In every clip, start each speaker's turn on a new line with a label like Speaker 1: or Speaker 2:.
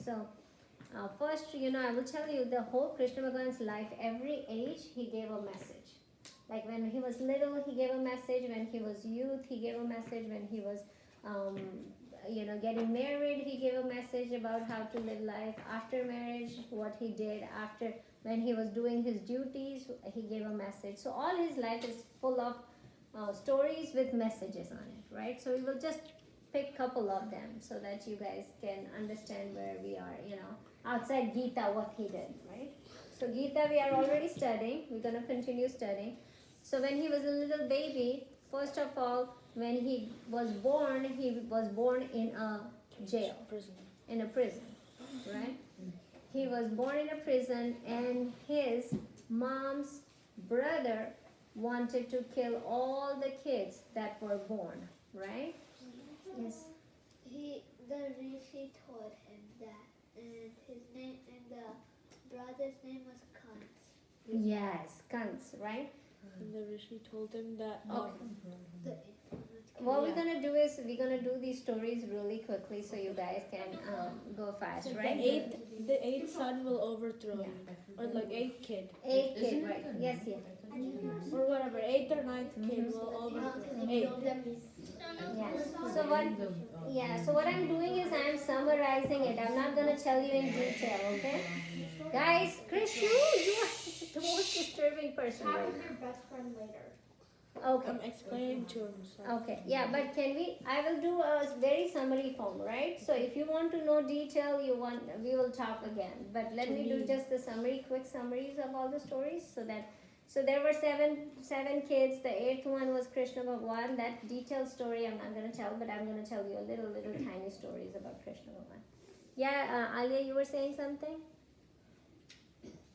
Speaker 1: So first, I will tell you the whole Krishna Bhagwan's life, every age he gave a message. Like when he was little, he gave a message. When he was youth, he gave a message. When he was, getting married, he gave a message about how to live life. After marriage, what he did. After, when he was doing his duties, he gave a message. So all his life is full of stories with messages on it, right? So we will just pick a couple of them so that you guys can understand where we are, outside Gita, what he did, right? So Gita we are already studying. We're going to continue studying. So when he was a little baby, first of all, when he was born in a jail, in a prison, right? He was born in a prison, and his mom's brother wanted to kill all the kids that were born, right? Yes.
Speaker 2: The rishi told him that, and his name and the brother's name was Kans.
Speaker 1: Yes, Kans, right?
Speaker 3: And the rishi told him that.
Speaker 1: What we're gonna do is we're gonna do these stories really quickly so you guys can go fast, right?
Speaker 3: The eighth son will overthrow you, or like eighth kid,
Speaker 1: Eighth kid, right? Yes, yes.
Speaker 3: or whatever. Eighth or ninth kid will overthrow. Eight.
Speaker 1: Yes. So what? Yeah. So what I'm doing is I'm summarizing it. I'm not gonna tell you in detail, okay? Guys, Chris, you are the most disturbing person
Speaker 2: Talk
Speaker 1: right
Speaker 2: with
Speaker 1: now.
Speaker 2: your best friend later.
Speaker 1: Okay.
Speaker 3: I'm explaining to him. So.
Speaker 1: Okay, yeah, but I will do a very summary form, right? So if you want to know detail, we will talk again. But let me do just the quick summaries of all the stories so there were seven kids. The eighth one was Krishna Bhagwan. That detailed story I'm not going to tell, but I'm going to tell you a little tiny stories about Krishna Bhagwan. Yeah, Alia, you were saying something?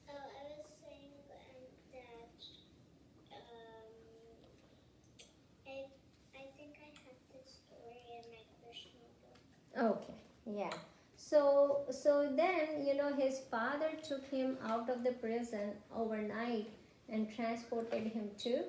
Speaker 2: I was saying that I think I have this story in my Krishna book.
Speaker 1: Okay, yeah. So then, his father took him out of the prison overnight and transported him to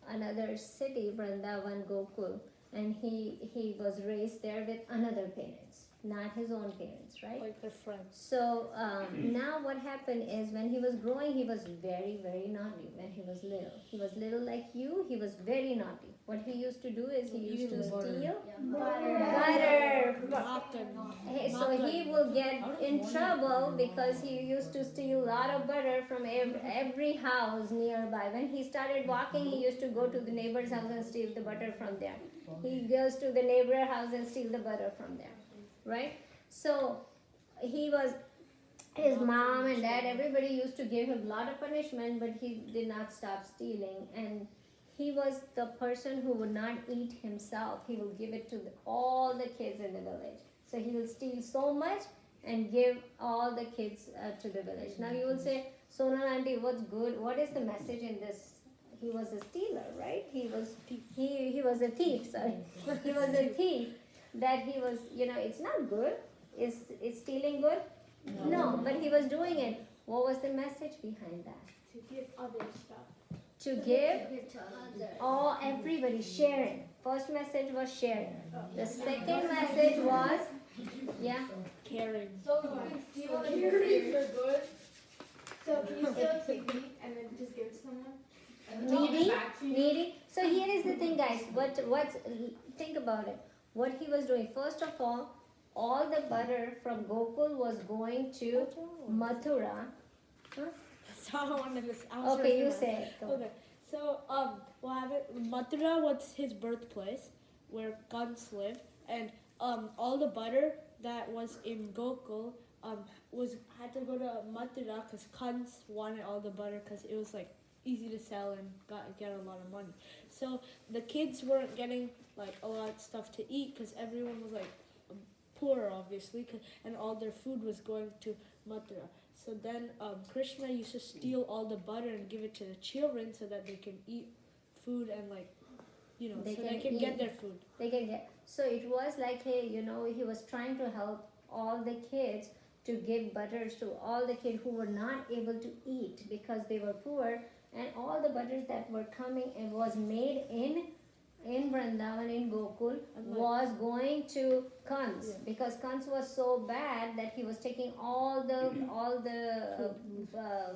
Speaker 1: another city, Vrindavan, Gokul. And he was raised there with another parents, not his own parents, right?
Speaker 3: Like their friends.
Speaker 1: So now what happened is when he was growing, he was very, very naughty when he was little. He was little like you, he was very naughty. What he used to do is he used to steal butter. So he will get in trouble because he used to steal a lot of butter from every house nearby. When he started walking, he used to go to the neighbor's house and steal the butter from there. He goes to the neighbor's house and steal the butter from there, right? So his mom and dad, everybody used to give him a lot of punishment, but he did not stop stealing. And he was the person who would not eat himself. He will give it to all the kids in the village. So he will steal so much and give all the kids to the village. Now you will say, Sonal auntie, what's good? What is the message in this? He was a stealer, right? He was a thief. Sorry, he was a thief. That he was, it's not good. Is stealing good? No, but he was doing it. What was the message behind that?
Speaker 2: To give others stuff.
Speaker 1: To give everybody sharing. First message was sharing. The second message was
Speaker 3: Caring.
Speaker 2: So do you want to hear for good? So can you steal a technique and then just give it to someone?
Speaker 1: needy. So here is the thing, guys. Think about it. What he was doing. First of all the butter from Gokul was going to Mathura.
Speaker 3: So I wanted to.
Speaker 1: Okay, you say it.
Speaker 3: Okay, so Mathura was his birthplace, where Kans lived, and all the butter that was in Gokul had to go to Mathura because Kans wanted all the butter because it was like easy to sell and get a lot of money. So the kids weren't getting like a lot of stuff to eat because everyone was like poor, obviously, and all their food was going to Mathura. So then Krishna used to steal all the butter and give it to the children so that they can eat food and they can get their food.
Speaker 1: They can get. So it was like, hey, he was trying to help all the kids to give butters to all the kids who were not able to eat because they were poor, and all the butters that were coming and was made in in Vrindavan, in Gokul,
Speaker 3: And like-
Speaker 1: was going to Kans
Speaker 3: Yeah.
Speaker 1: because Kans was so bad that he was taking all the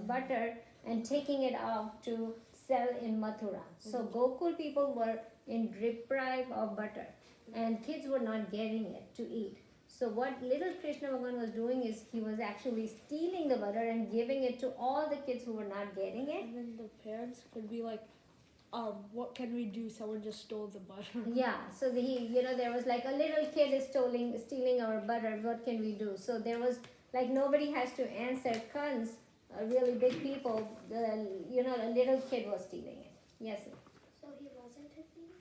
Speaker 1: butter and taking it out to sell in Mathura. So Gokul people were deprived of butter, and kids were not getting it to eat. So what little Krishna Bhagavan was doing is he was actually stealing the butter and giving it to all the kids who were not getting it.
Speaker 3: And then the parents could be like, what can we do? Someone just stole the butter.
Speaker 1: Yeah, so there was like a little kid is stealing our butter. What can we do? So there was like nobody has to answer. Kans, really big people, a little kid was stealing it. Yes, sir.
Speaker 2: So he wasn't a thief?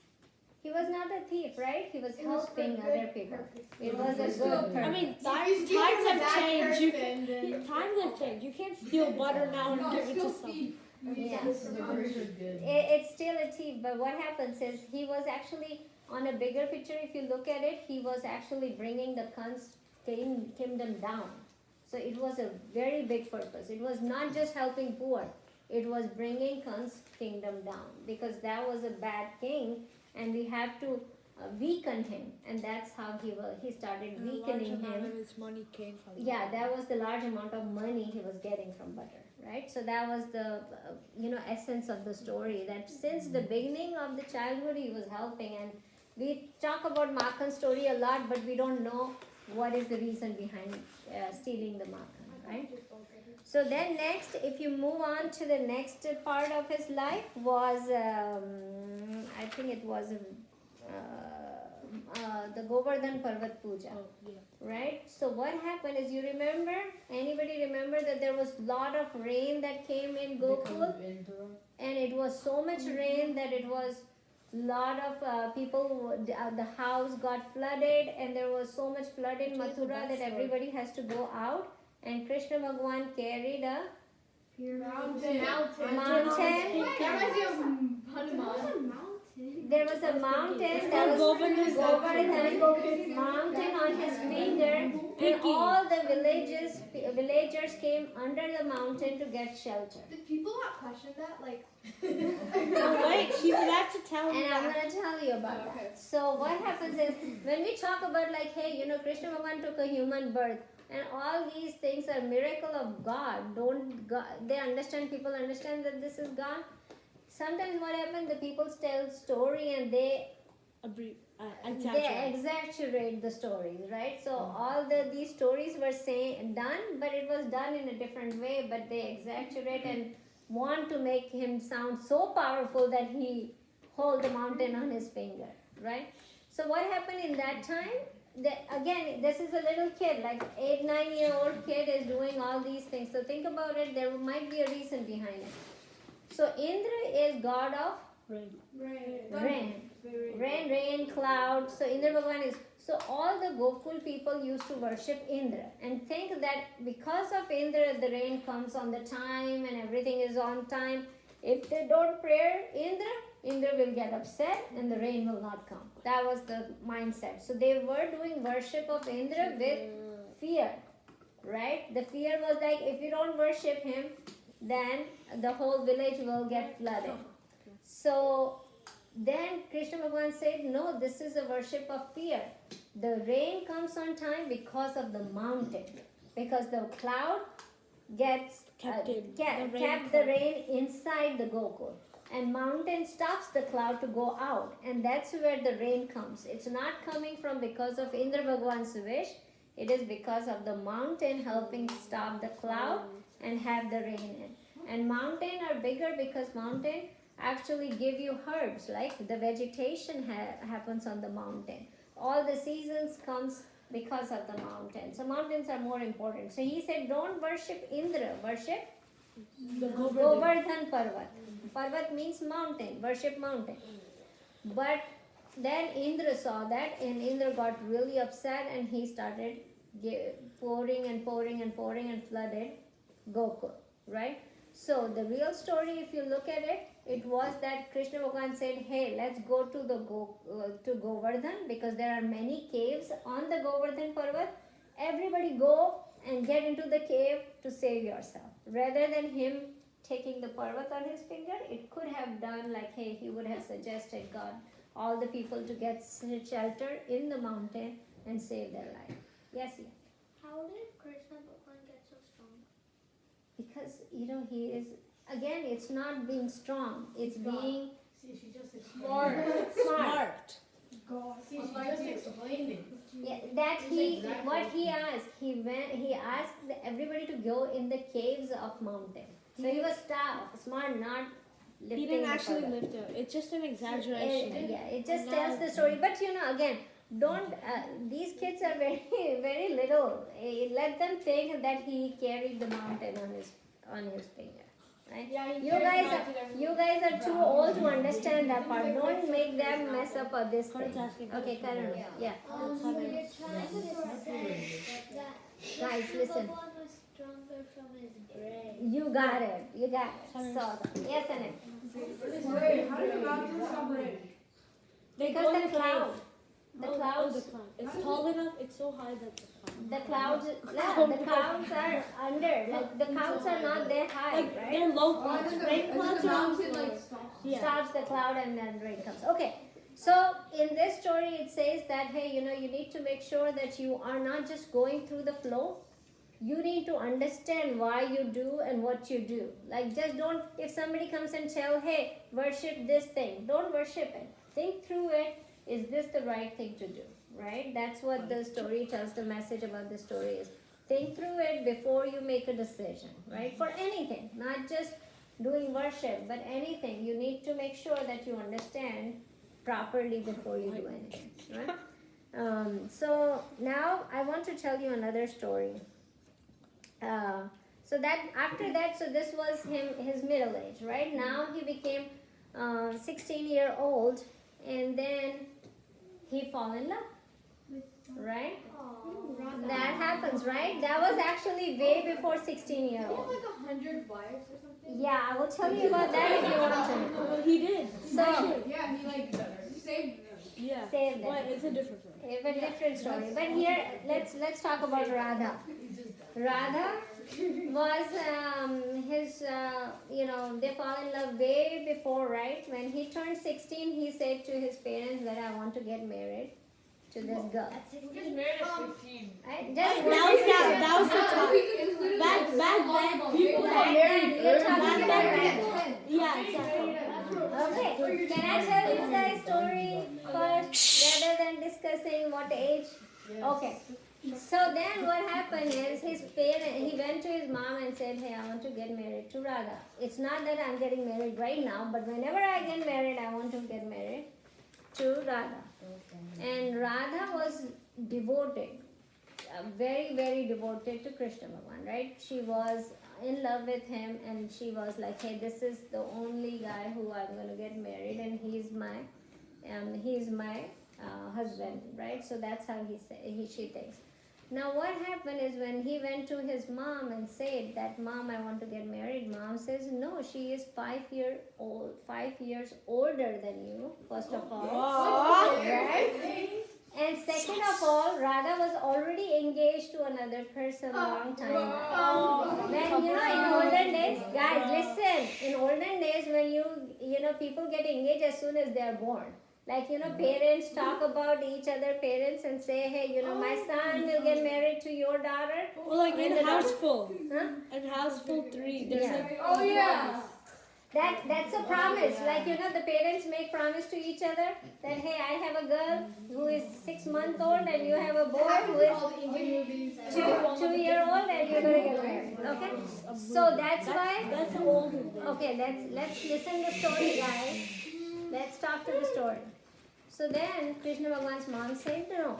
Speaker 1: He was not a thief, right? He was
Speaker 2: It was for
Speaker 1: helping
Speaker 2: good
Speaker 1: other people.
Speaker 2: purpose.
Speaker 1: It was a
Speaker 4: It's
Speaker 1: good
Speaker 4: still-
Speaker 1: purpose.
Speaker 3: I mean,
Speaker 4: If you steal
Speaker 3: times
Speaker 4: from a
Speaker 3: have
Speaker 4: bad
Speaker 3: changed.
Speaker 4: person, then-
Speaker 3: Times have changed. You can't steal butter now and
Speaker 4: No,
Speaker 3: give it to
Speaker 4: still
Speaker 3: someone.
Speaker 4: feed.
Speaker 1: Yeah.
Speaker 4: This is the greater good.
Speaker 1: It's still a thief, but what happens is he was actually on a bigger picture. If you look at it, he was actually bringing the Kans kingdom down. So it was a very big purpose. It was not just helping poor; it was bringing Kans kingdom down because that was a bad king, and we have to weaken him, and that's how he started
Speaker 3: And a large
Speaker 1: weakening
Speaker 3: amount
Speaker 1: him.
Speaker 3: of his money came from
Speaker 1: Yeah, that was the large amount of money he was getting from butter, right? So that was the essence of the story, that since the beginning of the childhood he was helping. And we talk about Makhan's story a lot, but we don't know what is the reason behind stealing the Makhan, right? So then next, if you move on to the next part of his life was, I think it was the Govardhan Parvat Puja.
Speaker 3: Oh, yeah.
Speaker 1: Right? So what happened is, you remember, anybody remember that there was lot of rain that came in Gokul, and it was so much rain that it was lot of people, the house got flooded, and there was so much flood in Mathura that everybody has to go out, and Krishna Bhagwan carried a
Speaker 4: Mountain.
Speaker 1: mountain.
Speaker 4: That reminds me of Hanuman.
Speaker 1: There was a mountain that was
Speaker 3: Govardhan.
Speaker 1: Govardhan mountain on his finger, and all the villagers came under the mountain to get shelter.
Speaker 4: Did people not question that? Like,
Speaker 3: Oh, wait, she's about to tell me
Speaker 1: And I'm
Speaker 3: that.
Speaker 1: gonna tell you about
Speaker 4: Oh, okay.
Speaker 1: that. So what happens is, when we talk about like, hey, Krishna Bhagavan took a human birth, and all these things are miracle of God. People understand that this is God. Sometimes what happens, the people tell story and they exaggerate the stories, right? So all these stories were done, but it was done in a different way, but they exaggerate and want to make him sound so powerful that he hold the mountain on his finger, right? So what happened in that time? Again, this is a little kid, like 8-9-year-old kid is doing all these things. So think about it, there might be a reason behind it. So Indra is god of rain, cloud. So Indra Bhagavan is, so all the Gokul people used to worship Indra and think that because of Indra the rain comes on the time and everything is on time. If they don't pray Indra will get upset and the rain will not come. That was the mindset. So they were doing worship of Indra with fear, right? The fear was like, if you don't worship him, then the whole village will get flooded. So then Krishna Bhagavan said, no, this is a worship of fear. The rain comes on time because of the mountain, because the cloud kept the rain inside the Gokul, and mountain stops the cloud to go out, and that's where the rain comes. It's not coming from because of Indra Bhagavan's wish. It is because of the mountain helping stop the cloud and have the rain in. And mountain are bigger because mountain actually give you herbs, like the vegetation happens on the mountain. All the seasons comes because of the mountain. So mountains are more important. So he said, don't worship Indra, worship
Speaker 3: The
Speaker 1: Govardhan Parvat. Parvat means mountain, worship mountain. But then Indra saw that, and Indra got really upset, and he started pouring and flooded Gokul, right? So the real story, if you look at it, it was that Krishna Bhagavan said, hey, let's go to Govardhan, because there are many caves on the Govardhan Parvat. Everybody go and get into the cave to save yourself. Rather than him taking the Parvat on his finger, it could have done like, hey, he would have suggested God, all the people to get shelter in the mountain and save their life. Yes, yeah.
Speaker 2: How did Krishna Bhagwan get so strong?
Speaker 1: Because he is, again, it's not being strong, it's being
Speaker 4: See, she just
Speaker 1: smart.
Speaker 4: See, she just explained it.
Speaker 1: Yeah, that what he asked, he asked everybody to go in the caves of mountain. So he was smart, not lifting.
Speaker 3: He didn't
Speaker 1: the
Speaker 3: actually
Speaker 1: further.
Speaker 3: lift it. It's just an exaggeration.
Speaker 1: It just tells the story. But again, don't. These kids are very, very little. Let them think that he carried the mountain on his finger. Right?
Speaker 4: Yeah,
Speaker 1: You guys are too old to understand that part. Don't make them mess up this thing. Okay, Karan. Yeah.
Speaker 2: So you're trying to say that
Speaker 1: Guys,
Speaker 2: Krishna
Speaker 1: listen.
Speaker 2: Bhagwan was stronger from his brain.
Speaker 1: You got it. So, yes, Anik.
Speaker 4: Wait, how did mountains stop raining?
Speaker 1: Because the cloud. The
Speaker 3: Oh,
Speaker 1: clouds.
Speaker 3: the cloud. It's tall enough. It's so high that
Speaker 1: The clouds. Yeah, the clouds are under. Like the clouds are not that high,
Speaker 3: like
Speaker 1: right?
Speaker 3: they're low clouds. Rain clouds are
Speaker 4: mountain
Speaker 3: low.
Speaker 4: like stops?
Speaker 3: Yeah.
Speaker 1: Stops the cloud and then rain comes. Okay. So in this story, it says that hey, you need to make sure that you are not just going through the flow. You need to understand why you do and what you do. Like just don't. If somebody comes and tell, hey, worship this thing, don't worship it. Think through it. Is this the right thing to do? Right? That's what the story tells. The message about the story is think through it before you make a decision. Right? For anything, not just doing worship, but anything. You need to make sure that you understand properly before you do anything. Right? So now I want to tell you another story. So that after that, so this was his middle age. Right? Now he became 16-year-old, and then he fall in love. Right? That happens, right? That was actually way before 16-year-old.
Speaker 4: Like 100 wives or something?
Speaker 1: Yeah, I will tell you about that if you want to.
Speaker 3: Well, he did.
Speaker 1: So,
Speaker 4: Yeah, he like saved them.
Speaker 3: Yeah.
Speaker 1: save
Speaker 3: But
Speaker 1: them.
Speaker 3: it's a different story.
Speaker 1: A different story. But here, let's talk about Radha. Radha was his, they fall in love way before, right? When he turned 16, he said to his parents that I want to get married to this girl.
Speaker 4: Who gets married at 16?
Speaker 1: Right?
Speaker 3: That was the top. Back then, people got married
Speaker 1: You're
Speaker 3: early.
Speaker 1: talking about
Speaker 3: Back
Speaker 1: that.
Speaker 3: then. Yeah, exactly.
Speaker 1: Okay, can I tell you the story first rather than discussing what age? Okay. So then what happened is he went to his mom and said, hey, I want to get married to Radha. It's not that I'm getting married right now, but whenever I get married, I want to get married to Radha. And Radha was devoted, very, very devoted to Krishna Bhagwan, right? She was in love with him, and she was like, hey, this is the only guy who I'm going to get married, and he's my husband, right? So that's how she thinks. Now what happened is when he went to his mom and said that, Mom, I want to get married, Mom says, no, she is 5 years older than you, first of all. Right? And second of all, Radha was already engaged to another person a long time ago. When, in olden days, guys, listen, in olden days when people get engaged as soon as they are born. Like, parents talk about each other parents and say, hey, my son will get married to your daughter.
Speaker 3: Well, like in Houseful.
Speaker 1: Huh?
Speaker 3: In Houseful 3, there's
Speaker 1: Yeah.
Speaker 3: like
Speaker 4: Oh, yeah.
Speaker 1: That's a promise. Like, the parents make promise to each other that, hey, I have a girl who is 6 months old and you have a boy who is
Speaker 4: All the Indian movies.
Speaker 1: 2-year-old and you're going to get married. Okay? So that's why.
Speaker 3: That's the older day.
Speaker 1: Okay, let's listen to the story, guys. Let's talk to the story. So then Krishna Bhagwan's mom said no.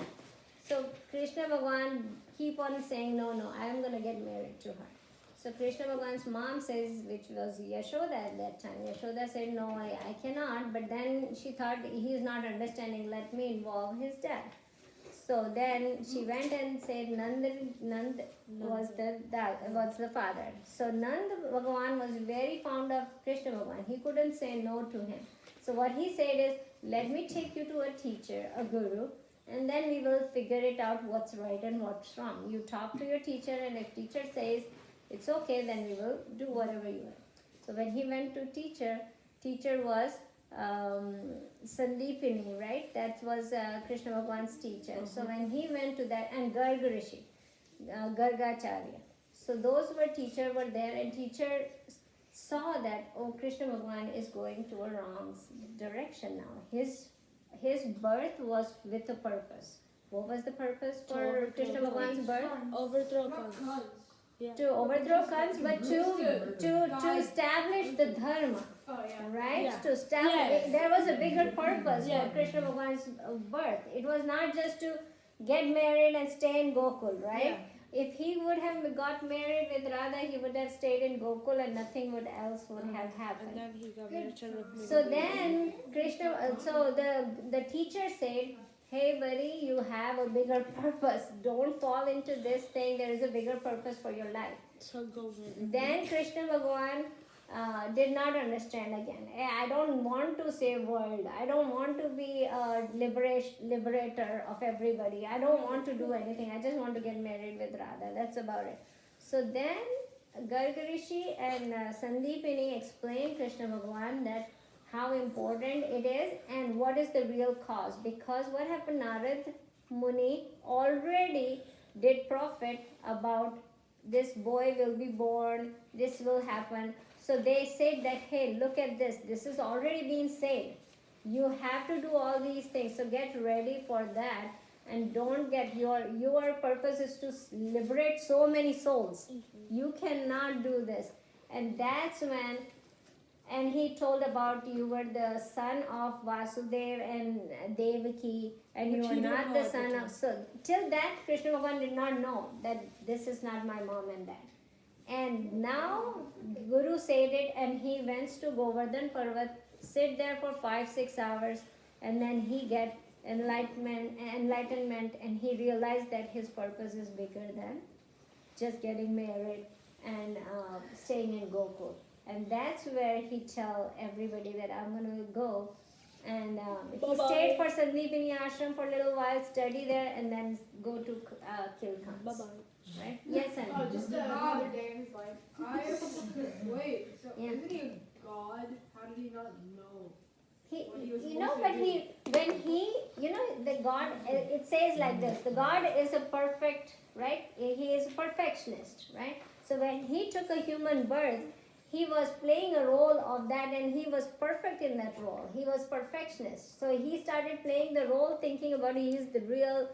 Speaker 1: So Krishna Bhagwan keep on saying no, I am going to get married to her. So Krishna Bhagwan's mom says, which was Yashoda at that time. Yashoda said, no, I cannot. But then she thought he's not understanding, let me involve his dad. So then she went and said Nand was the father. So Nand Bhagwan was very fond of Krishna Bhagwan. He couldn't say no to him. So what he said is, let me take you to a teacher, a guru, and then we will figure it out what's right and what's wrong. You talk to your teacher, and if teacher says it's okay, then we will do whatever you want. So when he went to teacher was Sandeepini, right? That was Krishna Bhagwan's teacher. So when he went to that, and Garg Rishi, Gargacharya. So those were teacher were there, and teacher saw that, oh, Krishna Bhagwan is going to a wrong direction now. His birth was with a purpose. What was the purpose for
Speaker 3: overthrow
Speaker 1: Krishna Bhagwan's birth?
Speaker 3: Overthrow Kans. Yeah.
Speaker 1: To overthrow Kans, but to establish the dharma,
Speaker 4: Oh yeah.
Speaker 1: right?
Speaker 3: Yeah.
Speaker 1: To establish,
Speaker 3: Yes.
Speaker 1: there was a bigger purpose
Speaker 3: Yeah.
Speaker 1: for Krishna Bhagwan's birth. It was not just to get married and stay in Gokul, right?
Speaker 3: Yeah.
Speaker 1: If he would have got married with Radha, he would have stayed in Gokul and nothing would else would have
Speaker 3: And
Speaker 1: happened.
Speaker 3: then he got married to Rukmini.
Speaker 1: So then Krishna, so the teacher said, hey buddy, you have a bigger purpose. Don't fall into this thing. There is a bigger purpose for your life.
Speaker 3: So go marry.
Speaker 1: Then Krishna Bhagwan did not understand again. I don't want to save world. I don't want to be a liberator of everybody. I don't want to do anything. I just want to get married with Radha. That's about it. So then Garg Rishi and Sandeepini explained Krishna Bhagwan that how important it is and what is the real cause. Because what happened, Narad Muni already did prophet about this boy will be born, this will happen. So they said that, hey, look at this. This is already being said. You have to do all these things. So get ready for that. And don't get your purpose is to liberate so many souls. You cannot do this. And that's when, and he told about you were the son of Vasudev and Devaki, and you
Speaker 3: Which
Speaker 1: were
Speaker 3: he didn't
Speaker 1: not
Speaker 3: know
Speaker 1: the
Speaker 3: at the
Speaker 1: son
Speaker 3: time.
Speaker 1: of. So till that, Krishna Bhagavan did not know that this is not my mom and dad. And now Guru said it, and he went to Govardhan Parvat, sit there for 5-6 hours, and then he get enlightenment, and he realized that his purpose is bigger than just getting married and staying in Gokul. And that's where he tell everybody that I'm going to go. And he
Speaker 3: Bye-bye.
Speaker 1: stayed for Sandeepini Ashram for a little while, study there, and then go to Kilkhans.
Speaker 3: Bye bye.
Speaker 1: Right? Yes, and
Speaker 4: Oh, just another day in his life. Wait. So
Speaker 1: Yeah.
Speaker 4: isn't he a god? How did he not know?
Speaker 1: he,
Speaker 4: What he was
Speaker 1: you know,
Speaker 4: supposed
Speaker 1: but
Speaker 4: to
Speaker 1: he, when he, you know, the God, it says like this, the God is a perfect, right? He is a perfectionist, right? So when he took a human birth, he was playing a role of that, and he was perfect in that role. He was perfectionist. So he started playing the role thinking about he is the real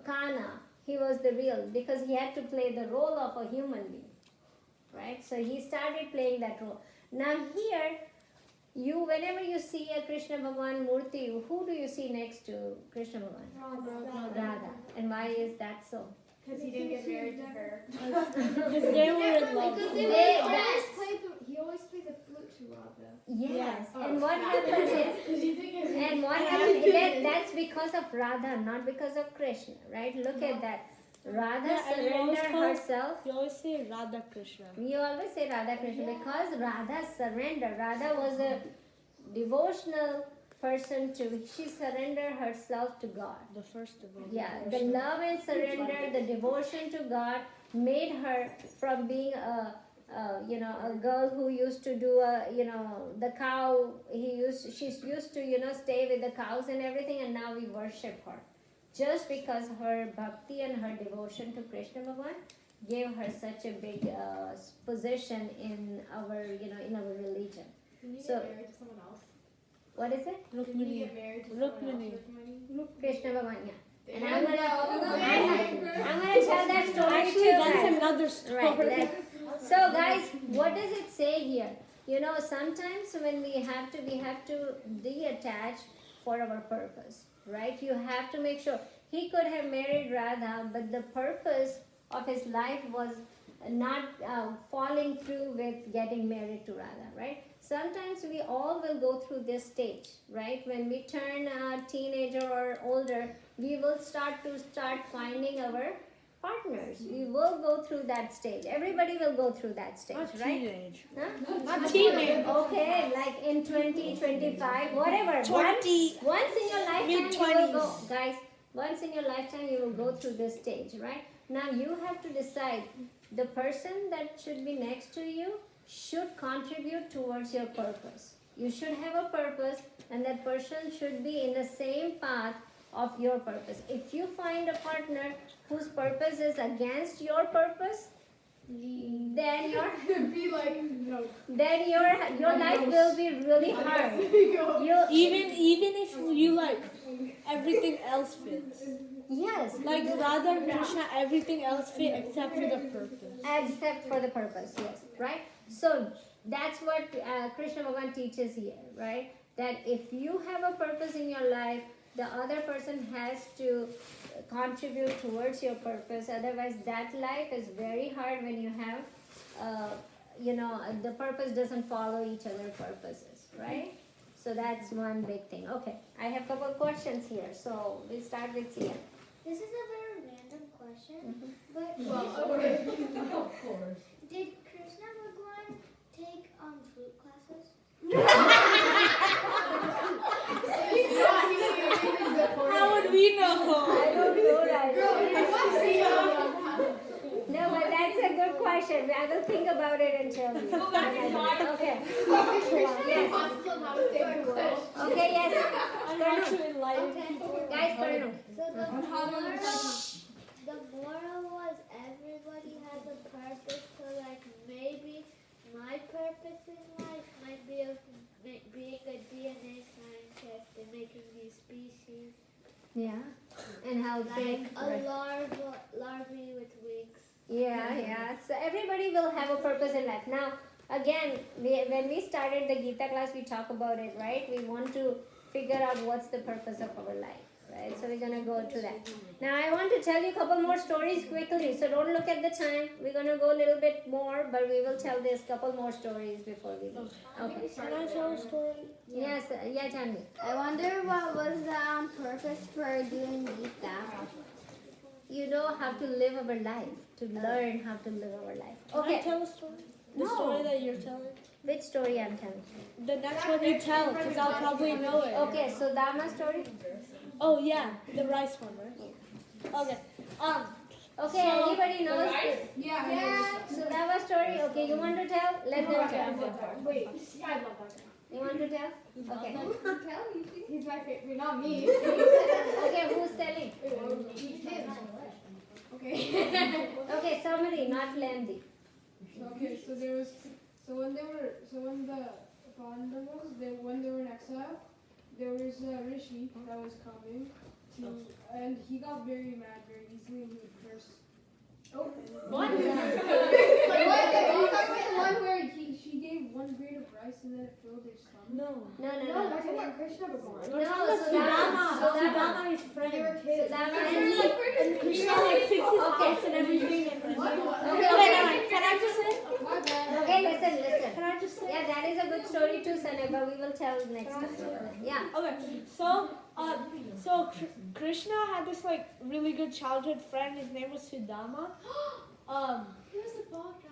Speaker 1: Kana. He was the real, because he had to play the role of a human being, right? So he started playing that role. Now here, whenever you see a Krishna Bhagwan Murti, who do you see next to Krishna Bhagwan? Radha. And why is that so?
Speaker 4: Because he didn't get married to her.
Speaker 3: Because they were in love.
Speaker 4: He always played the flute to Radha.
Speaker 1: Yes.
Speaker 4: Oh,
Speaker 1: And what
Speaker 4: that-
Speaker 1: happened is,
Speaker 4: Because he didn't get
Speaker 1: and what happened is that's because of Radha, not because of Krishna, right? Look at that. Radha
Speaker 3: Yeah, and you always
Speaker 1: surrendered
Speaker 3: call-
Speaker 1: herself.
Speaker 3: You always say Radha Krishna.
Speaker 1: We always say Radha Krishna because Radha surrendered. Radha was a devotional person she surrendered herself to God.
Speaker 3: The first of all.
Speaker 1: Yeah, the love and surrender, the devotion to God made her from being a girl who used to do the cow. She's used to stay with the cows and everything, and now we worship her, just because her bhakti and her devotion to Krishna Bhagwan gave her such a big position in our religion.
Speaker 4: Can you
Speaker 1: So-
Speaker 4: get married to someone else?
Speaker 1: What is it?
Speaker 4: Can you
Speaker 3: Rukmini.
Speaker 4: get married to someone
Speaker 3: Rukmini.
Speaker 4: else? Rukmini?
Speaker 1: Krishna Bhagwan, yeah. And
Speaker 4: Yeah.
Speaker 1: I'm gonna tell that story
Speaker 3: Actually,
Speaker 1: too,
Speaker 3: that's
Speaker 1: guys.
Speaker 3: another story.
Speaker 1: Right. So guys, what does it say here? Sometimes when we have to detach for our purpose, right? You have to make sure. He could have married Radha, but the purpose of his life was not falling through with getting married to Radha, right? Sometimes we all will go through this stage, right? When we turn a teenager or older, we will start finding our partners. We will go through that stage. Everybody will go through that stage,
Speaker 3: Not
Speaker 1: right?
Speaker 3: teenage.
Speaker 1: Huh?
Speaker 3: Not teenage.
Speaker 1: Okay, like in 20, 25, whatever.
Speaker 3: 20.
Speaker 1: Once in your lifetime, you will go,
Speaker 3: Mid-20s.
Speaker 1: guys, once in your lifetime, you will go through this stage, right? Now you have to decide the person that should be next to you should contribute towards your purpose. You should have a purpose, and that person should be in the same path of your purpose. If you find a partner whose purpose is against your purpose, then
Speaker 4: Be like, no.
Speaker 1: your life will be really hard. You
Speaker 3: Even if you like everything else fits.
Speaker 1: yes,
Speaker 3: Like Radha and Krishna, everything else fit except for the purpose.
Speaker 1: except for the purpose, yes, right? So that's what Krishna Bhagavan teaches here, right? That if you have a purpose in your life, the other person has to contribute towards your purpose. Otherwise, that life is very hard when you have, the purpose doesn't follow each other's purposes, right? So that's one big thing. Okay, I have a couple of questions here. So we'll start with Sia.
Speaker 2: This is a very random question, but
Speaker 4: Well, okay. Of course.
Speaker 2: did Krishna Bhagwan take flute classes?
Speaker 3: How would we know?
Speaker 1: I don't know that.
Speaker 4: Girl, see
Speaker 1: No, but that's a good question. I will think about it and tell you. Okay. Yes. Okay, yes.
Speaker 3: I'm not to enlighten
Speaker 2: Okay.
Speaker 3: people.
Speaker 1: Guys, Karnu.
Speaker 2: So the moral was everybody has a purpose. So like maybe my purpose in life might be of being a DNA scientist and making these species
Speaker 1: Yeah. And how
Speaker 2: like
Speaker 1: big?
Speaker 2: a larvae with wings.
Speaker 1: Yeah. So everybody will have a purpose in life. Now, again, when we started the Gita class, we talk about it, right? We want to figure out what's the purpose of our life, right? So we're going to go to that. Now, I want to tell you a couple more stories quickly. So don't look at the time. We're going to go a little bit more, but we will tell this couple more stories before we leave. Okay.
Speaker 3: Can I tell a story?
Speaker 1: Yes, yeah, tell me.
Speaker 5: I wonder what was the purpose for doing Gita.
Speaker 1: You know how to live our life, to learn how to live our life.
Speaker 3: Can I
Speaker 1: Okay,
Speaker 3: tell a story? The
Speaker 1: No.
Speaker 3: story that you're telling?
Speaker 1: which story I'm telling?
Speaker 3: The next one you tell, because I'll probably know it.
Speaker 1: Okay, so Dharma story?
Speaker 3: Oh yeah, the rice one, right? Okay.
Speaker 1: Okay,
Speaker 3: So-
Speaker 1: anybody knows this?
Speaker 4: Yeah.
Speaker 1: So Dharma story, okay, you want to tell? Let them tell.
Speaker 4: Wait, I love that.
Speaker 1: You want to tell? Okay.
Speaker 4: He's my favorite, not me.
Speaker 1: Okay, who's telling?
Speaker 4: Okay.
Speaker 1: Okay, summary, not lengthy.
Speaker 4: Okay, so when the Pandavas, when they were in exile, there was a rishi that was coming and he got very mad very easily and he would curse. Oh, what? The one where she gave one grade of rice and then it filled their stomach.
Speaker 3: No.
Speaker 1: No.
Speaker 4: talking about Krishna Bhagavan.
Speaker 1: No, Sudama.
Speaker 3: Sudama, his friend.
Speaker 1: Sudama
Speaker 3: And Krishna like fixed his
Speaker 1: Okay.
Speaker 3: house and everything. And
Speaker 1: Okay,
Speaker 3: can I just say?
Speaker 4: My bad.
Speaker 1: Okay, listen.
Speaker 3: Can I just say?
Speaker 1: Yeah, that is a good story too, Sanay, but we will tell next time. Yeah.
Speaker 3: Okay, so Krishna had this like really good childhood friend. His name was Sudama.
Speaker 4: He was the bald guy.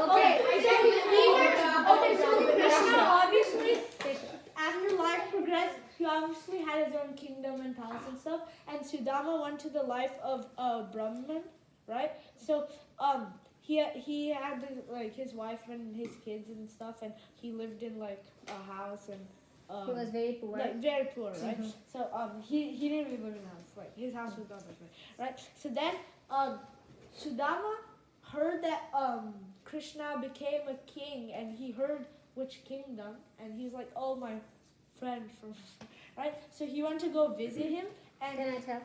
Speaker 1: Okay.
Speaker 3: So Krishna obviously, after life progressed, he obviously had his own kingdom and palace and stuff. And Sudama went to the life of Brahman, right? So he had like his wife and his kids and stuff, and he lived in like a house and.
Speaker 1: He was very poor.
Speaker 3: Like very poor, right? So he didn't really live in a house. Like his house was not that big, right? So then Sudama heard that Krishna became a king, and he heard which kingdom, and he's like, oh, my friend from right. So he went to go visit him, and
Speaker 1: Can I tell?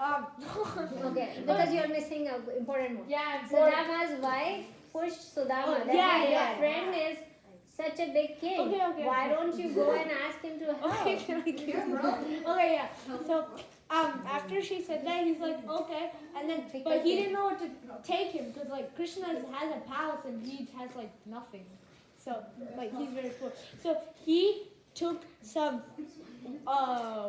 Speaker 1: Okay,
Speaker 3: okay,
Speaker 1: because you're missing an important one.
Speaker 3: yeah,
Speaker 1: Sudama's wife pushed Sudama.
Speaker 3: Oh,
Speaker 1: That's
Speaker 3: yeah,
Speaker 1: why
Speaker 3: yeah.
Speaker 1: your friend is such a big king.
Speaker 3: Okay.
Speaker 1: Why don't you go and ask him to help?
Speaker 3: Okay, okay, yeah. So after she said that, he's like, okay, and then but he didn't know what to take him because like Krishna has a palace and he has like nothing, so like he's very poor. So he took some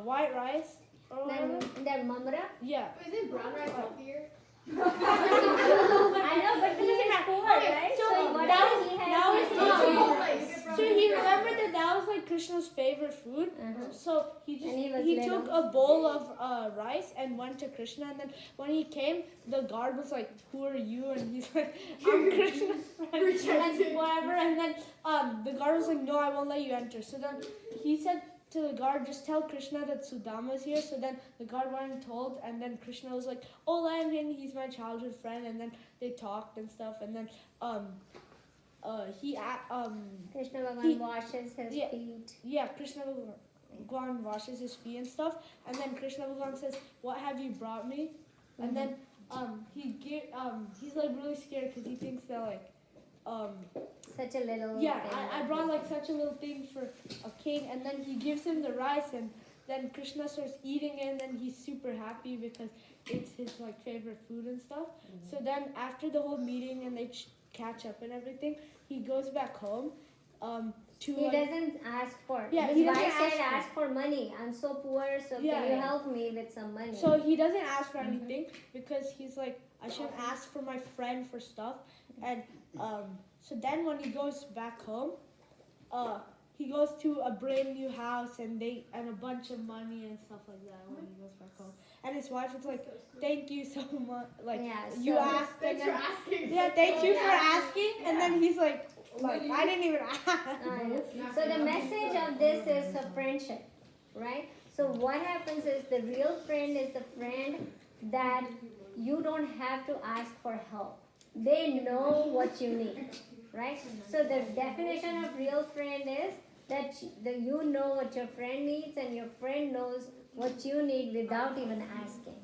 Speaker 3: white rice or whatever.
Speaker 1: Then mamra.
Speaker 3: Yeah.
Speaker 4: Isn't brown rice healthier?
Speaker 1: I know, but he is poor, right?
Speaker 3: So
Speaker 1: what
Speaker 3: that
Speaker 1: else
Speaker 3: was
Speaker 1: he has?
Speaker 3: that was
Speaker 1: to do?
Speaker 3: so he remembered that was like Krishna's favorite food. So he
Speaker 1: And he was
Speaker 3: he
Speaker 1: little.
Speaker 3: took a bowl of rice and went to Krishna, and then when he came, the guard was like, "Who are you?" And he's like, "I'm Krishna's friend," and whatever. And then the guard was like, "No, I won't let you enter." So then he said to the guard, "Just tell Krishna that Sudama is here." So then the guard went and told, and then Krishna was like, "Oh, let him in. He's my childhood friend." And then they talked and stuff, and then
Speaker 1: Krishna
Speaker 3: he-
Speaker 1: Bhagavan washes his
Speaker 3: yeah.
Speaker 1: feet.
Speaker 3: yeah, Krishna Bhagavan washes his feet and stuff, and then Krishna Bhagavan says, "What have you brought me?" And then he's like really scared because he thinks that like
Speaker 1: Such a little
Speaker 3: yeah,
Speaker 1: thing.
Speaker 3: I brought like such a little thing for a king, and then he gives him the rice, and then Krishna starts eating it, and then he's super happy because it's his like favorite food and stuff. So then after the whole meeting and they catch up and everything, he goes back home. To
Speaker 1: He
Speaker 3: like,
Speaker 1: doesn't ask for.
Speaker 3: Yeah,
Speaker 1: his
Speaker 3: he doesn't
Speaker 1: wife said,
Speaker 3: ask for-
Speaker 1: "Ask for money. I'm so poor, so
Speaker 3: Yeah,
Speaker 1: can you
Speaker 3: yeah.
Speaker 1: help me with some money?"
Speaker 3: So he doesn't ask for anything because he's like, I shouldn't ask for my friend for stuff. And so then when he goes back home, he goes to a brand new house and a bunch of money and stuff like that when he goes back home. And his wife is like, "Thank you so much. Like
Speaker 1: Yeah,
Speaker 3: you
Speaker 1: so-
Speaker 3: asked."
Speaker 6: Thanks
Speaker 3: and
Speaker 6: for
Speaker 3: then,
Speaker 6: asking.
Speaker 3: yeah, thank you for asking. And then he's like, I didn't even ask.
Speaker 1: So the message of this is a friendship, right? So what happens is the real friend is the friend that you don't have to ask for help. They know what you need, right? So the definition of real friend is that you know what your friend needs and your friend knows what you need without even asking.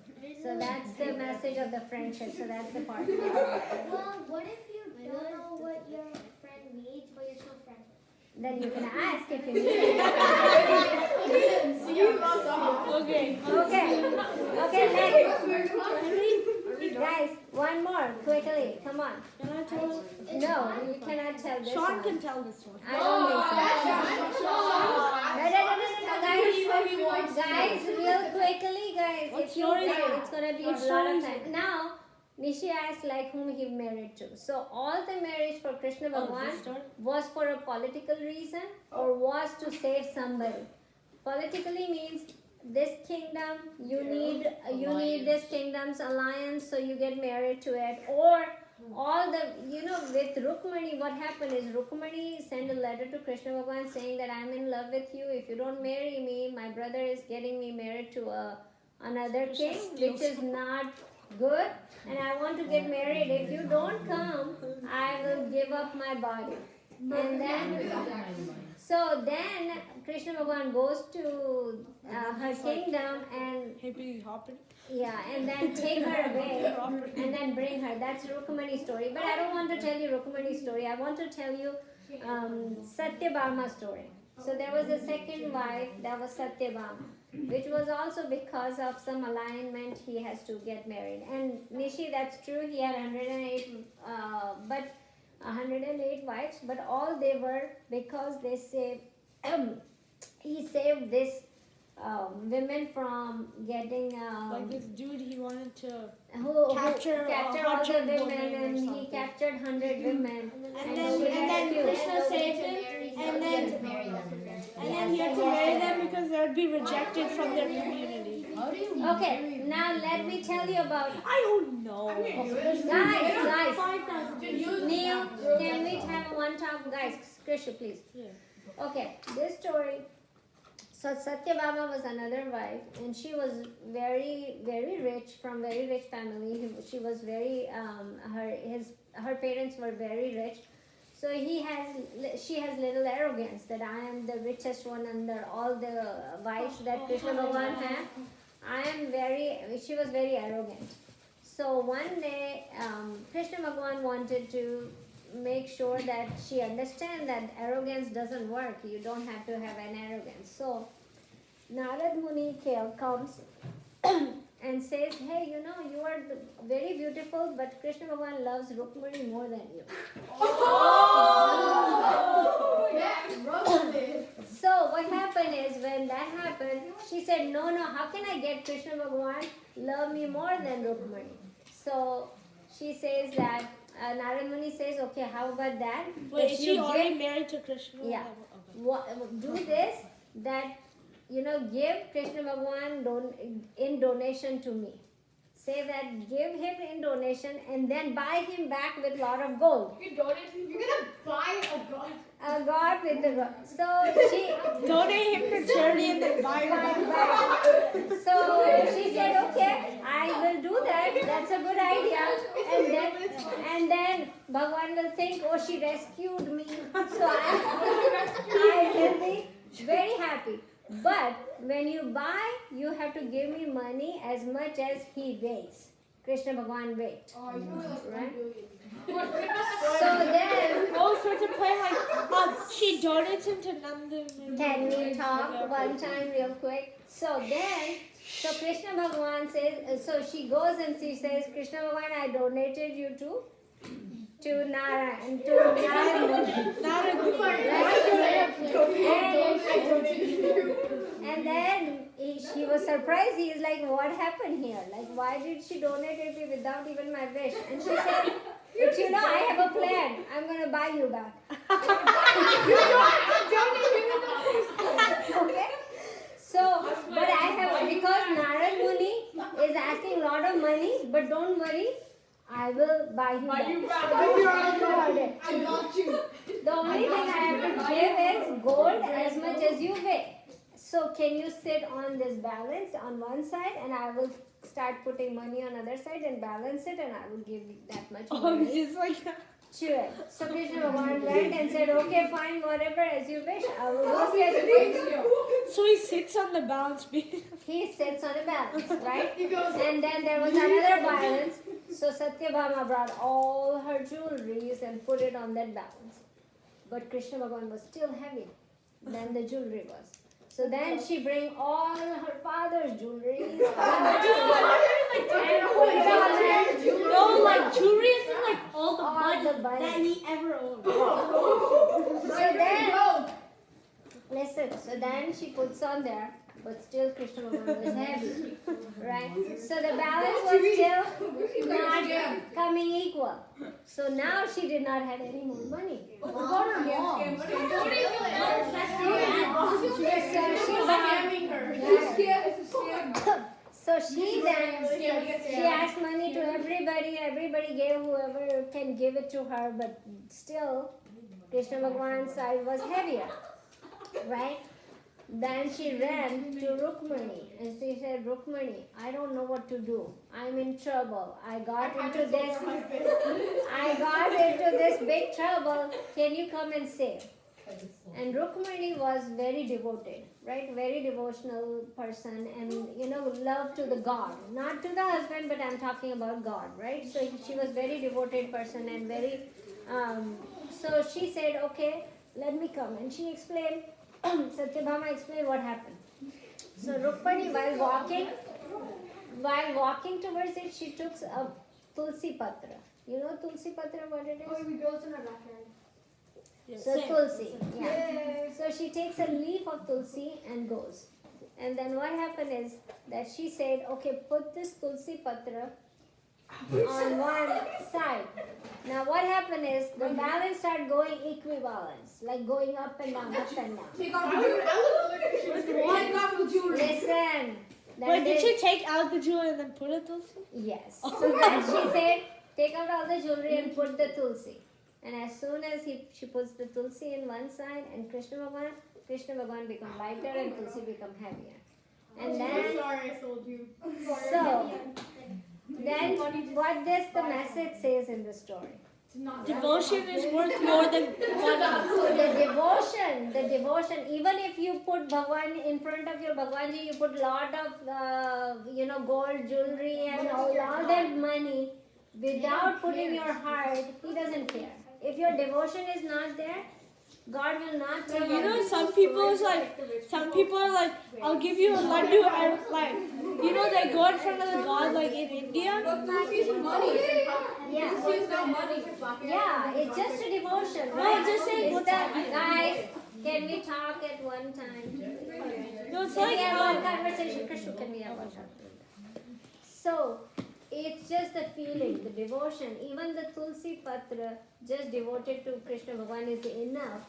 Speaker 1: So that's the message of the friendship. So that's the part.
Speaker 2: Well, what if you don't know what your friend needs, but you're still friends with
Speaker 1: Then you can ask if you need it.
Speaker 3: Okay.
Speaker 1: Okay, next. Guys, one more, quickly. Come on.
Speaker 3: Can I tell?
Speaker 1: No, you cannot tell this
Speaker 3: Sean
Speaker 1: one.
Speaker 3: can tell this one.
Speaker 1: I don't think so. No, guys, real quickly, guys.
Speaker 3: What
Speaker 1: If you
Speaker 3: story is
Speaker 1: guys,
Speaker 3: it?
Speaker 1: it's gonna be
Speaker 3: What
Speaker 1: a lot
Speaker 3: story
Speaker 1: of
Speaker 3: is
Speaker 1: time. Now, Nishi asked like whom he married to. So all the marriage for Krishna Bhagwan was for a political reason or was to save somebody. Politically means this kingdom, you need this kingdom's alliance, so you get married to it. Or all the, with Rukmani, what happened is Rukmani sent a letter to Krishna Bhagwan saying that I'm in love with you. If you don't marry me, my brother is getting me married to another king, which is not good. And I want to get married. If you don't come, I will give up my body. And then, so then Krishna Bhagwan goes to her kingdom and
Speaker 3: Hippie hopping.
Speaker 1: and then take her away and then bring her. That's Rukmani's story. But I don't want to tell you Rukmani's story. I want to tell you Satyabhama's story. So there was a second wife, that was Satyabhama, which was also because of some alignment he has to get married. And Nishi, that's true. He had 108, 108 wives, but all they were because they saved. He saved this women from getting
Speaker 3: Like this dude, he wanted to
Speaker 1: who
Speaker 3: capture
Speaker 1: all the
Speaker 3: 100
Speaker 1: women,
Speaker 3: women or
Speaker 1: and he
Speaker 3: something.
Speaker 1: captured 100 women.
Speaker 3: And
Speaker 1: she
Speaker 3: then
Speaker 1: rescued.
Speaker 3: Krishna saved him, and then he had to marry them because they would be rejected from their community.
Speaker 1: Okay, now let me tell you about
Speaker 3: I don't know.
Speaker 1: guys.
Speaker 3: 5,000.
Speaker 1: Neil, can we have one talk, guys? Krisha, please.
Speaker 3: Yeah.
Speaker 1: Okay, this story. So Satyabhama was another wife, and she was very, very rich, from very rich family. She was very her parents were very rich. So she has little arrogance that I am the richest one under all the wives that Krishna Bhagwan had. She was very arrogant. So one day, Krishna Bhagwan wanted to make sure that she understands that arrogance doesn't work. You don't have to have an arrogance. So Narad Muni comes and says, hey, you are very beautiful, but Krishna Bhagwan loves Rukmani more than you. So what happened is, when that happened, she said, no, how can I get Krishna Bhagwan love me more than Rukmani? So she says that, Narad Muni says, okay, how about that?
Speaker 3: Wait,
Speaker 1: That
Speaker 3: is
Speaker 1: you
Speaker 3: she already
Speaker 1: get-
Speaker 3: married to Krishna?
Speaker 1: Yeah.
Speaker 3: Okay.
Speaker 1: Do this, that give Krishna Bhagwan in donation to me. Say that, give him in donation and then buy him back with lot of gold.
Speaker 4: You're gonna buy a god.
Speaker 1: A god with the gold. So she
Speaker 3: Donate him to charity and then buy
Speaker 1: buy
Speaker 3: him.
Speaker 1: back. So she said, okay, I will do that. That's a good idea. And then Bhagwan will think, oh, she rescued me. So I will be very happy. But when you buy, you have to give me money as much as he weighs. Krishna Bhagwan weight.
Speaker 4: Oh, he's probably like
Speaker 1: Right.
Speaker 4: 1 billion.
Speaker 1: So then,
Speaker 3: Oh, so to play like she donates him to Nanda.
Speaker 1: can we talk one time real quick? So Krishna Bhagwan says, so she goes and she says, Krishna Bhagwan, I donated you to Narayan, and then she was surprised. He is like, what happened here? Like, why did she donate it without even my wish? And she said, but I have a plan. I'm going to buy you back. Okay? So, but I have, because Narad Muni is asking a lot of money, but don't worry, I will buy you back.
Speaker 4: I got you.
Speaker 1: The only thing I have to give is gold as much as you weigh. So can you sit on this balance on one side and I will start putting money on other side and balance it and I will give you that much
Speaker 3: Oh,
Speaker 1: money
Speaker 3: just like
Speaker 1: to it. So Krishna Bhagwan went and said, okay, fine, whatever, as you wish. I will go set.
Speaker 3: so he sits on the balance beam.
Speaker 1: He sits on a balance, right? And then there was another balance. So Satyabhama brought all her jewelries and put it on that balance. But Krishna Bhagwan was still heavy than the jewelry was. So then she bring all her father's jewelry and put it on there.
Speaker 3: No, like jewelry isn't like all the
Speaker 1: All
Speaker 3: money
Speaker 1: the money.
Speaker 3: that he ever owned.
Speaker 1: So then, listen, so then she puts on there, but still Krishna Bhagwan was heavy, right? So the balance was still not coming equal. So now she did not have any more money. So she then, she asked money to everybody. Everybody gave whoever can give it to her, but still Krishna Bhagwan's side was heavier, right? Then she ran to Rukmani and she said, Rukmani, I don't know what to do. I'm in trouble. I got into this big trouble. Can you come and save? And Rukmani was very devoted, right? Very devotional person and, love to the God. Not to the husband, but I'm talking about God, right? So she was very devoted person and very, so she said, okay, let me come. And she explained, Satyabhama explained what happened. So Rukmani, while walking towards it, she took a Tulsi Patra. You know Tulsi Patra, what it is? So Tulsi, yeah. So she takes a leaf of Tulsi and goes. And then what happened is that she said, okay, put this Tulsi Patra on one side. Now what happened is the balance started going equivalence, like going up and down, up and down. Listen.
Speaker 3: Wait, did she take out the jewelry and then put it Tulsi?
Speaker 1: Yes. So then she said, take out all the jewelry and put the Tulsi. And as soon as she puts the Tulsi in one side and Krishna Bhagwan become lighter and Tulsi become heavier. And then,
Speaker 4: sorry I sold you.
Speaker 1: so, then what does the message says in the story?
Speaker 3: Devotion is worth more than money.
Speaker 1: So the devotion, even if you put Bhagwan in front of your Bhagwanji, you put lot of, gold jewelry and all that money, without putting your heart, he doesn't care. If your devotion is not there, God will not take it.
Speaker 3: Some people are like, I'll give you a laddu and like, they go in front of the God like in India.
Speaker 1: Yeah, it's just a devotion. Right? Just say, guys, can we talk at one time?
Speaker 3: No, it's
Speaker 1: Can we
Speaker 3: like
Speaker 1: have one conversation? Krishna, can we have one conversation? So, it's just the feeling, the devotion. Even the Tulsi Patra, just devoted to Krishna Bhagwan, is enough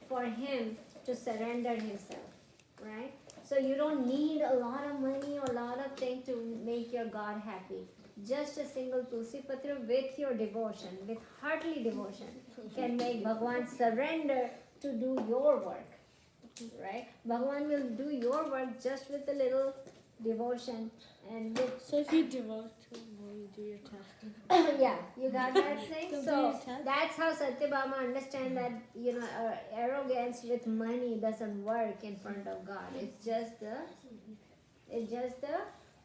Speaker 1: for him to surrender himself, right? So you don't need a lot of money or a lot of things to make your God happy. Just a single Tulsi Patra with your devotion, with heartly devotion, can make Bhagwan surrender to do your work. Right? Bhagwan will do your work just with a little devotion and with
Speaker 3: So if you devote to him, will you do your task?
Speaker 1: yeah, you got that thing.
Speaker 3: Complete
Speaker 1: So
Speaker 3: task.
Speaker 1: that's how Satyabhama understand that arrogance with money doesn't work in front of God. It's just the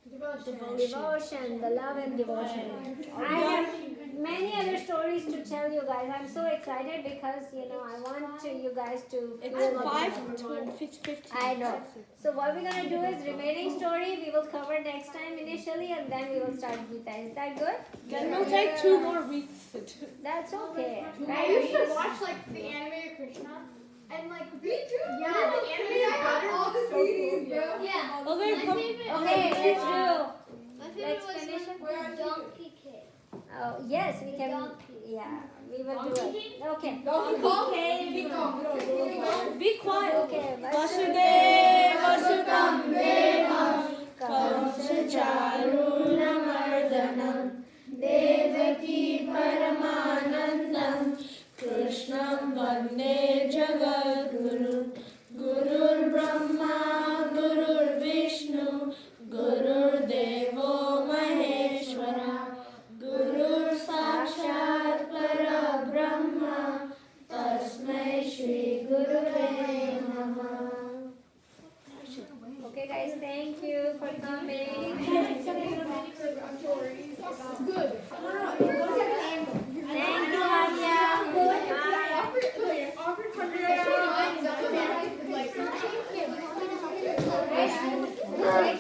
Speaker 1: devotion, the love and devotion. I have many other stories to tell you guys. I'm so excited because I want you guys to.
Speaker 3: It's
Speaker 1: feel
Speaker 3: 15.
Speaker 1: I know. So what we're gonna do is remaining story we will cover next time initially, and then we will start Gita. Is that good?
Speaker 3: Then we'll take 2 more weeks to do.
Speaker 1: That's okay.
Speaker 6: I
Speaker 1: Right?
Speaker 6: used to watch like the animated Krishna and like me too. Yeah, the animated butter
Speaker 4: all the
Speaker 6: was so
Speaker 4: CDs,
Speaker 6: cool.
Speaker 4: yeah.
Speaker 2: Yeah.
Speaker 3: Okay,
Speaker 2: My
Speaker 3: come.
Speaker 2: favorite.
Speaker 1: Okay, let's do.
Speaker 2: My favorite
Speaker 1: Let's
Speaker 2: was
Speaker 1: finish it.
Speaker 2: the Donkey Kid.
Speaker 1: Oh yes, we
Speaker 2: The
Speaker 1: can.
Speaker 2: donkey.
Speaker 1: Yeah, we will do it. Okay.
Speaker 4: Donkey Kong? Donkey Kong.
Speaker 3: Be quiet.
Speaker 1: Okay.
Speaker 3: Vasudeva Sudam Devam Kamsacharunamardhanam Devaki Paramanandam Krishnam Vande Jagadguru Gurur Brahma Gurur Vishnu Gurur Devo Maheshwara Gurur Sakshat Parabrahma Tasmai Shri Gurave Namah.
Speaker 1: Okay, guys. Thank you for coming.
Speaker 6: Good.
Speaker 1: Thank you, Anya.
Speaker 6: Offered
Speaker 1: Bye.